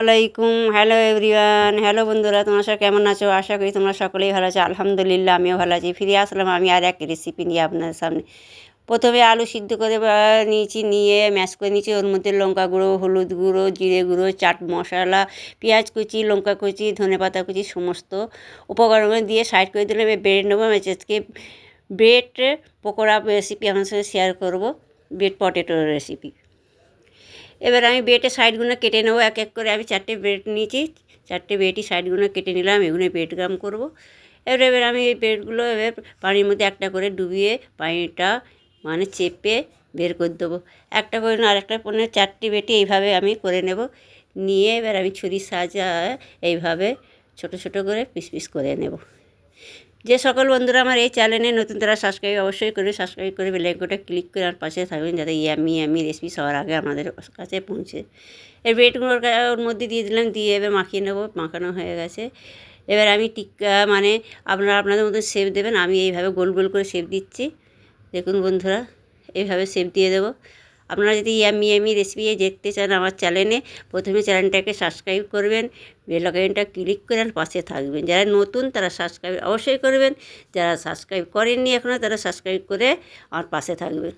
আলাইকুম, hello everyone, hello বন্ধুরা, তোমরা সব কেমন আছো? আশা করি তোমরা সকলেই ভালো আছো। আলহামদুলিল্লাহ আমিও ভালো আছি। ফিরে আসলাম আমি আর এক রেসিপি নিয়ে আপনাদের সামনে। প্রথমে আলু সিদ্ধ করে নিয়েছি, নিয়ে ম্যাশ করে নিয়েছি। ওর মধ্যে লঙ্কা গুঁড়ো, হলুদ গুঁড়ো, জিরে গুঁড়ো, চাট মশলা, পেঁয়াজ কুচি, লঙ্কা কুচি, ধনেপাতা কুচি সমস্ত উপকরণ দিয়ে সাইড করে দিলে ব্রেড নেবো। আমি আজকে ব্রেড পকোড়া রেসিপি আপনার সাথে শেয়ার করবো, ব্রেড পটেটোর রেসিপি। এবার আমি ব্রেডের সাইডগুলো কেটে নেবো এক এক করে। আমি 4টে ব্রেড নিয়েছি, 4টে ব্রেডই সাইডগুলো কেটে নিলাম। এগুলো ব্রেড গ্রাম করবো। এবার আমি এই ব্রেডগুলো এবার পানির মধ্যে একটা করে ডুবিয়ে পানিটা মানে চেপে বের করে দেবো। একটা করে না আরেকটা পরে 4টে বেটে এইভাবে আমি করে নেব। নিয়ে এবার আমি ছুরির সাহায্যে এইভাবে ছোট ছোট করে পিস পিস করে নেব। যে সকল বন্ধুরা আমার এই চ্যানেলে নতুন তারা সাবস্ক্রাইব অবশ্যই করে, সাবস্ক্রাইব করে বেল আইকনটা ক্লিক করে আমার পাশে থাকবেন, যাতে ইয়ামি রেসিপি সবার আগে আপনাদের কাছে পৌঁছে। এই ব্রেডগুলোর ওর মধ্যে দিয়ে দিলাম, দিয়ে এবার মাখিয়ে নেবো। মাখানো হয়ে গেছে। এবার আমি টিক্কা মানে আপনাদের মধ্যে শেপ দেবেন। আমি এইভাবে গোল গোল করে শেপ দিচ্ছি। দেখুন বন্ধুরা, এইভাবে শেপ দিয়ে দেবো। আপনারা যদি ইয়ামি রেসিপি দেখতে চান আমার চ্যানেলে, প্রথমে চ্যানেলটাকে সাবস্ক্রাইব করবেন, বেল আইকনটা ক্লিক করে পাশে থাকবেন। যারা নতুন তারা সাবস্ক্রাইব অবশ্যই করবেন, যারা সাবস্ক্রাইব করেননি এখনও তারা সাবস্ক্রাইব করে আমার পাশে থাকবেন।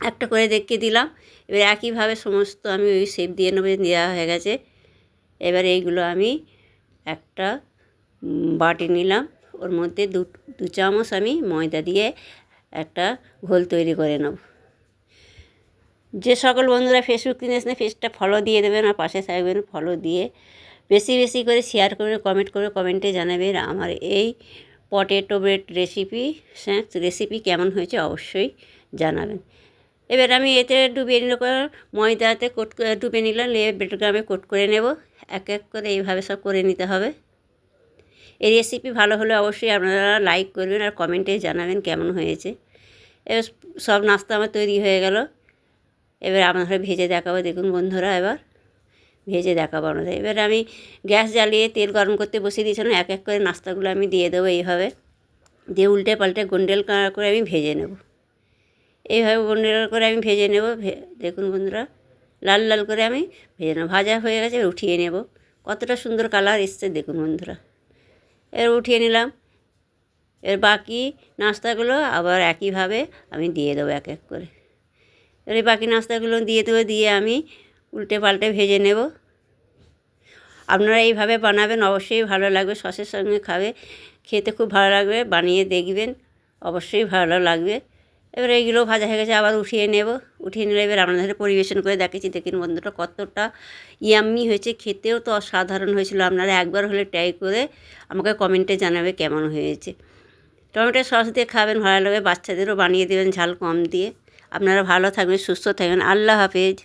একটা করে দেখিয়ে দিলাম। এবার একইভাবে সমস্ত আমি ওই শেপ দিয়ে নেবো। দেওয়া হয়ে গেছে। এবার এইগুলো আমি একটা বাটি নিলাম, ওর মধ্যে দু চামচ আমি ময়দা দিয়ে একটা ঘোল তৈরি করে নেব। যে সকল বন্ধুরা ফেসবুক কিনেছেন পেজটা ফলো দিয়ে দেবেন আর পাশে থাকবেন। ফলো দিয়ে বেশি বেশি করে শেয়ার করে কমেন্ট করে কমেন্টে জানাবেন আমার এই potato bread recipe snacks recipe কেমন হয়েছে অবশ্যই জানাবেন। এবার আমি এতে ডুবিয়ে নিল ময়দাতে ডুবিয়ে নিলাম, নিয়ে ব্রেডগ্রামে কোট করে নেব। এক এক করে এইভাবে সব করে নিতে হবে। এই রেসিপি ভালো হলে অবশ্যই আপনারা লাইক করবেন আর কমেন্টে জানাবেন কেমন হয়েছে। এবার সব নাস্তা আমার তৈরি হয়ে গেল। এবার আপনারা ভেজে দেখাবো। দেখুন বন্ধুরা, এবার ভেজে দেখাবো আপনাদের। এবার আমি গ্যাস জ্বালিয়ে তেল গরম করতে বসিয়ে দিয়েছিলাম। এক এক করে নাস্তাগুলো আমি দিয়ে দেবো এইভাবে, দিয়ে উল্টে পাল্টে গোন্ডেল করে আমি ভেজে নেব। এইভাবে গোন্ডেল করে আমি ভেজে নেব। দেখুন বন্ধুরা, লাল লাল করে আমি ভেজে নেব। ভাজা হয়ে গেছে, উঠিয়ে নেব। কতটা সুন্দর কালার এসছে দেখুন বন্ধুরা। এবার উঠিয়ে নিলাম। এর বাকি নাস্তাগুলো আবার একইভাবে আমি দিয়ে দেবো এক এক করে। এবার বাকি নাস্তাগুলো দিয়ে দেবো, দিয়ে আমি উল্টে পাল্টে ভেজে নেব। আপনারা এইভাবে বানাবেন, অবশ্যই ভালো লাগবে। সসের সঙ্গে খাবে, খেতে খুব ভালো লাগবে। বানিয়ে দেখবেন, অবশ্যই ভালো লাগবে। এবার এইগুলো ভাজা হয়ে গেছে, আবার উঠিয়ে নেব। উঠিয়ে নিলে এবার আপনাদের পরিবেশন করে দেখাচ্ছি। দেখুন বন্ধুটা কতটা ইয়াম্মি হয়েছে, খেতেও তো অসাধারণ হয়েছিল। আপনারা একবার হলে ট্রাই করে আমাকে কমেন্টে জানাবে কেমন হয়েছে। টমেটো সস দিয়ে খাবেন, ভালো লাগবে। বাচ্চাদেরও বানিয়ে দেবেন ঝাল কম দিয়ে। আপনারা ভালো থাকবেন, সুস্থ থাকবেন। আল্লাহ হাফেজ।